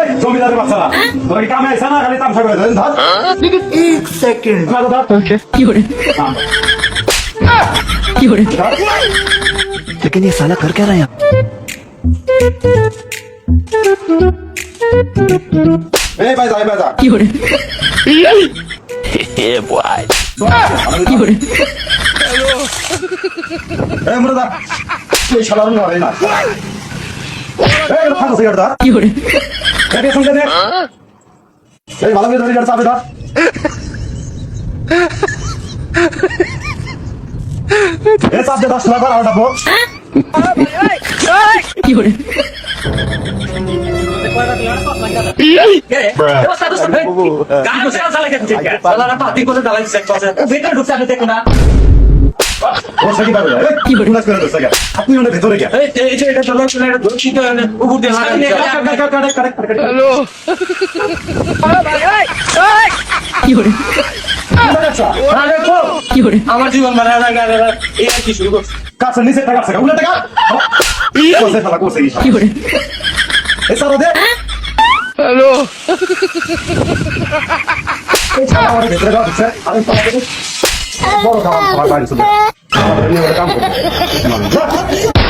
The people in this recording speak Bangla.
এই জমিদারের বাচ্চারা তোরা কি কামে আইছ না খালি তামসা করে দেন ধর एक सेकंड না দাদা কি করে কি করে लेकिन ये साला कर क्या रहा है यहाँ? এই ভাই যাই ভাই যা কি করে কি করে এই মুরা দা এই শালার নয় না এই খান সিগারেট দা কি করে এই সঙ্গে দে এই ভালো করে ধরে যাচ্ছে আপনি দা এই চাপ দে 10 টাকা আর ডাবো কি করে ওর সাকি পাবে কি করে? করে দে সাকি আপনি ওর ভিতরে গিয়া কি করে কি করে আমার জীবন মানে এই আর কি শুরু করছে কাছে নিচে টাকা আছে উল্টা টাকা কোসে ফালা কোসে কি করে এই সারা দে এই ছাড়া আমার ভিতরে যাও দিচ্ছে আমি পালা দেব বড় খাবার বাড়ি চলে কাম করতে